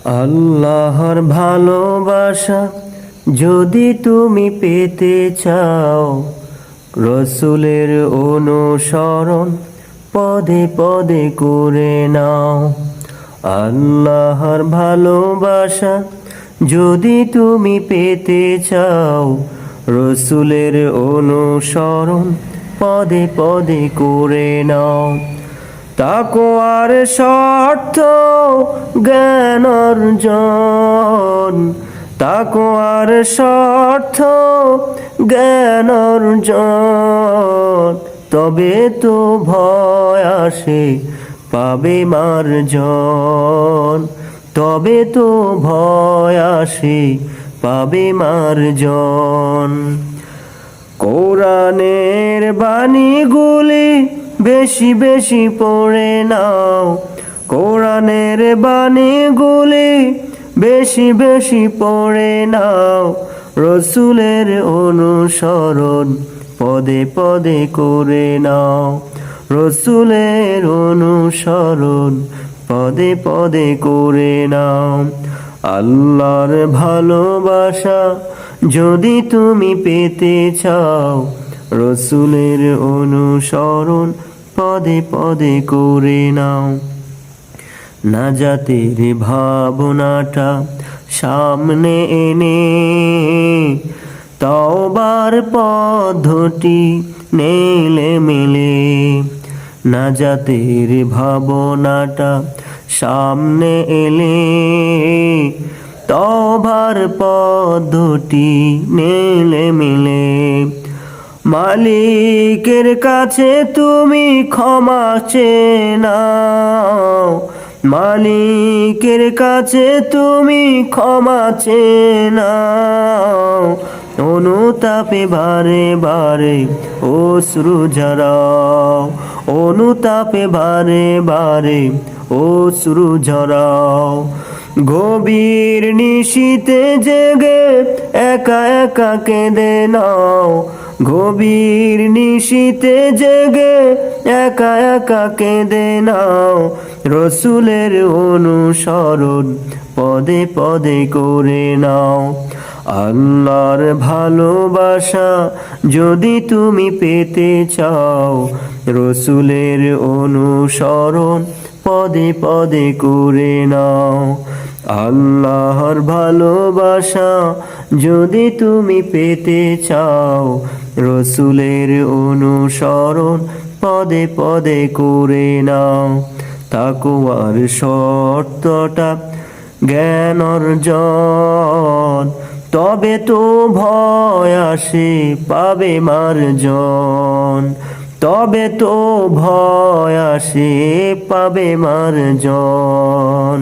আল্লাহর ভালোবাসা যদি তুমি পেতে চাও, রসুলের অনুসরণ পদে পদে করে নাও। আল্লাহর ভালোবাসা যদি তুমি পেতে চাও, রসুলের অনুসরণ পদে পদে করে নাও। তাকওয়ার শর্ত জ্ঞান অর্জন, তাকওয়ার শর্ত জ্ঞান অর্জন, তবে তো ভয় আসে পাবে মার্জন, তবে তো ভয় আসে পাবে মার্জন। কোরআনের বাণীগুলি বেশি বেশি পড়ে নাও, কোরআনের বাণীগুলি বেশি বেশি পড়ে নাও। রসুলের অনুসরণ পদে পদে করে নাও, রসুলের অনুসরণ পদে পদে করে নাও। আল্লাহর ভালোবাসা যদি তুমি পেতে চাও, রসুলের অনুসরণ পদে পদে করে নাও। নাজাতের ভাবনাটা সামনে এনে তওবার পদ্ধতি নেলে মেলে, নাজাতের ভাবনাটা সামনে এলে তওবার পদ্ধতি নেলে মেলে। মালিকের কাছে তুমি ক্ষমা চেয়ে নাও, মালিকের কাছে তুমি ক্ষমা চেয়ে নাও। অনুতাপে বারে বারে অশ্রু ঝরাও, অনুতাপে বারে বারে অশ্রু ঝরাও। গভীর নিশীতে জেগে একা একা কেঁদে নাও, গভীর নিশীতে জেগে একা একা কেঁদে নাও। রসুলের অনুসরণ পদে পদে করে নাও। আল্লাহর ভালোবাসা যদি তুমি পেতে চাও, রসুলের অনুসরণ পদে পদে করে নাও। আল্লাহর ভালোবাসা যদি তুমি পেতে চাও, রসুলের অনুসরণ পদে পদে করে নাও। তাকওয়ার শর্তটা জ্ঞান অর্জন, তবে তো ভয় আসে পাবে মার্জন, তবে তো ভয় আসে পাবে মার্জন।